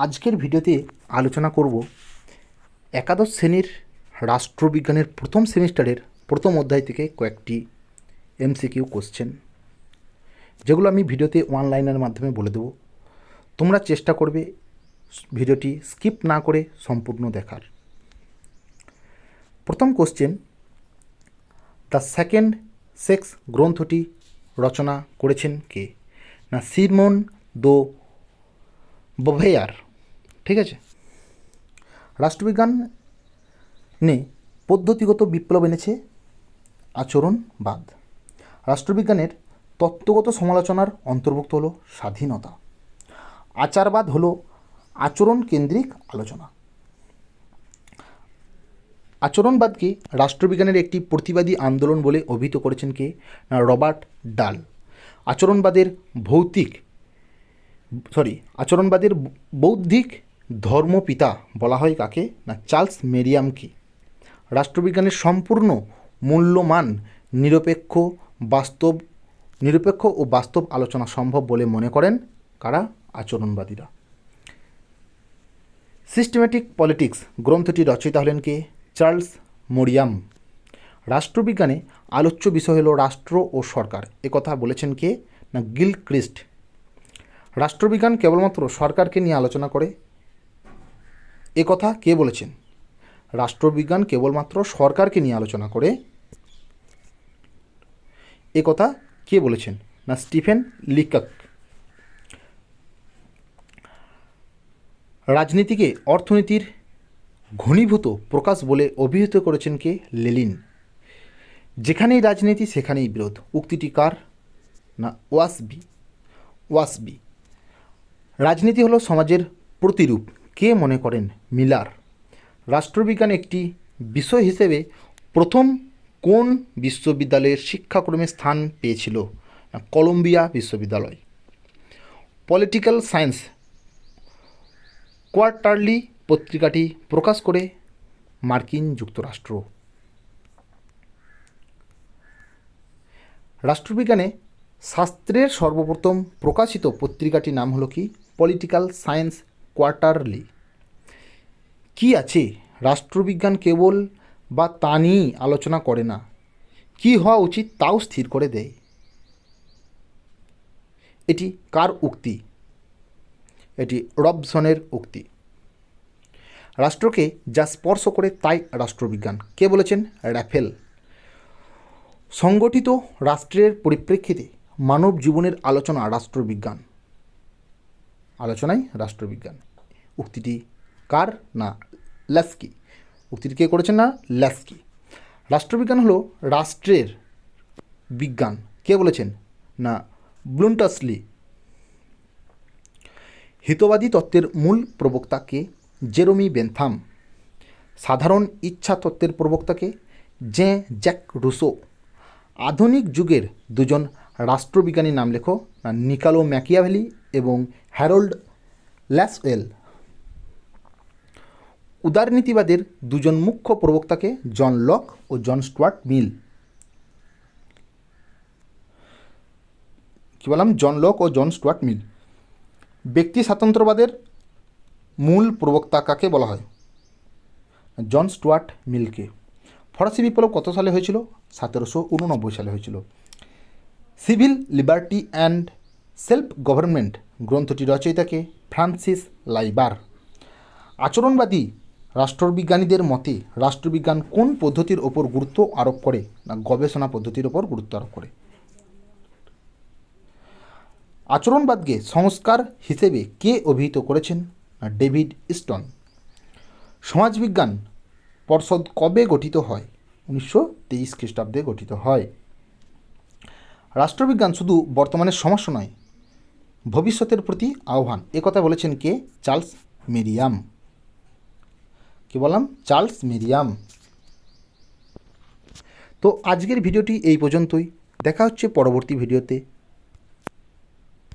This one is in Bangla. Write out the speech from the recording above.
আজকের ভিডিওতে আলোচনা করব একাদশ শ্রেণীর রাষ্ট্রবিজ্ঞানের প্রথম সেমিস্টারের প্রথম অধ্যায় থেকে কয়েকটি এমসিকিউ কোশ্চেন, যেগুলো আমি ভিডিওতে ওয়ান লাইনের মাধ্যমে বলে দেবো। তোমরা চেষ্টা করবে ভিডিওটি স্কিপ না করে সম্পূর্ণ দেখার। প্রথম কোশ্চেন, দ্য সেকেন্ড সেক্স গ্রন্থটি রচনা করেছেন কে? না সিমন দো বোভেয়ার। ঠিক আছে। রাষ্ট্রবিজ্ঞানে পদ্ধতিগত বিপ্লব এনেছে আচরণবাদ। রাষ্ট্রবিজ্ঞানের তত্ত্বগত সমালোচনার অন্তর্ভুক্ত হলো স্বাধীনতা। আচারবাদ হলো আচরণ কেন্দ্রিক আলোচনা। আচরণবাদকে রাষ্ট্রবিজ্ঞানের একটি প্রতিবাদী আন্দোলন বলে অভিহিত করেছেন কে? না রবার্ট ডাল। আচরণবাদের বৌদ্ধিক ধর্মপিতা বলা হয় কাকে? না চার্লস মেরিয়ামকে। রাষ্ট্রবিজ্ঞানের সম্পূর্ণ মূল্যমান নিরপেক্ষ ও বাস্তব আলোচনা সম্ভব বলে মনে করেন কারা? আচরণবাদীরা। সিস্টেম্যাটিক পলিটিক্স গ্রন্থটি রচয়িতা হলেন কে? Charles Merriam. রাষ্ট্রবিজ্ঞানে আলোচ্য বিষয় হল রাষ্ট্র ও সরকার, একথা বলেছেন কে? না গিলক্রিস্ট। রাষ্ট্রবিজ্ঞান কেবলমাত্র সরকারকে নিয়ে আলোচনা করে, একথা কে বলেছেন? রাষ্ট্রবিজ্ঞান কেবলমাত্র সরকারকে নিয়ে আলোচনা করে, একথা কে বলেছেন? না স্টিফেন লিকক। রাজনীতিকে অর্থনীতির ঘনীভূত প্রকাশ বলে অভিহিত করেছেন কে? লেনিন। যেখানেই রাজনীতি সেখানেই বিরোধ, উক্তিটি কার? না ওয়াসবি। রাজনীতি হলো সমাজের প্রতিরূপ, কে মনে করেন? মিলার। রাষ্ট্রবিজ্ঞান একটি বিষয় হিসেবে প্রথম কোন বিশ্ববিদ্যালয়ের শিক্ষাক্রমে স্থান পেয়েছিল? না কলম্বিয়া বিশ্ববিদ্যালয়। পলিটিক্যাল সায়েন্স কোয়ার্টারলি পত্রিকাটি প্রকাশ করে মার্কিন যুক্তরাষ্ট্র। রাষ্ট্রবিজ্ঞানে শাস্ত্রের সর্বপ্রথম প্রকাশিত পত্রিকাটির নাম হলো কি? Political science quarterly. কি আছে? রাষ্ট্রবিজ্ঞান কেবল বা তা নিয়েই আলোচনা করে না, কি হওয়া উচিত তাও স্থির করে দেয়। এটি কার উক্তি? এটি রবসনের উক্তি। রাষ্ট্রকে যা স্পর্শ করে তাই রাষ্ট্রবিজ্ঞান, কে বলেছেন? র্যাফেল। সংগঠিত রাষ্ট্রের পরিপ্রেক্ষিতে মানব জীবনের আলোচনায় রাষ্ট্রবিজ্ঞান। উক্তিটি কার? না ল্যাস্কি। উক্তিটি কে করেছেন? না ল্যাস্কি। রাষ্ট্রবিজ্ঞান হলো রাষ্ট্রের বিজ্ঞান, কে বলেছেন? না ব্লুমটাসলি। হিতবাদী তত্ত্বের মূল প্রবক্তা কে? Jeremy Bentham. সাধারণ ইচ্ছা তত্ত্বের প্রবক্তা কে? Jack Russo. আধুনিক যুগের দুজন রাষ্ট্রবিজ্ঞানীর নাম লেখো। না নিকালো ম্যাকিয়াভেলি এবং হ্যারল্ড ল্যাসওয়েল। উদারনীতিবাদের দুজন মুখ্য প্রবক্তাকে? জন লক ও জন স্টুয়ার্ট মিল। কি বললাম? জন লক ও জন স্টুয়ার্ট মিল। ব্যক্তি স্বাতন্ত্র্যবাদের মূল প্রবক্তা কাকে বলা হয়? জন স্টুয়ার্ট মিলকে। ফরাসি বিপ্লব কত সালে হয়েছিল? 1789 সালে হয়েছিল। Civil liberty and self government গ্রন্থটি রচয়িতাকে? ফ্রান্সিস লাইবার। আচরণবাদী রাষ্ট্রবিজ্ঞানীদের মতে রাষ্ট্রবিজ্ঞান কোন পদ্ধতির ওপর গুরুত্ব আরোপ করে? না গবেষণা পদ্ধতির ওপর গুরুত্ব আরোপ করে। আচরণবাদকে সংস্কার হিসেবে কে অভিহিত করেছেন? না ডেভিড স্টোন। সমাজবিজ্ঞান পর্ষদ কবে গঠিত হয়? 1923 খ্রিস্টাব্দে গঠিত হয়। রাষ্ট্রবিজ্ঞান শুধু বর্তমানের সমস্যা নয়, ভবিষ্যতের প্রতি আহ্বান, একথা বলেছেন কে? Charles Merriam. কি বললাম? Charles Merriam. তো আজকের ভিডিওটি এই পর্যন্তই। দেখা হচ্ছে পরবর্তী ভিডিওতে।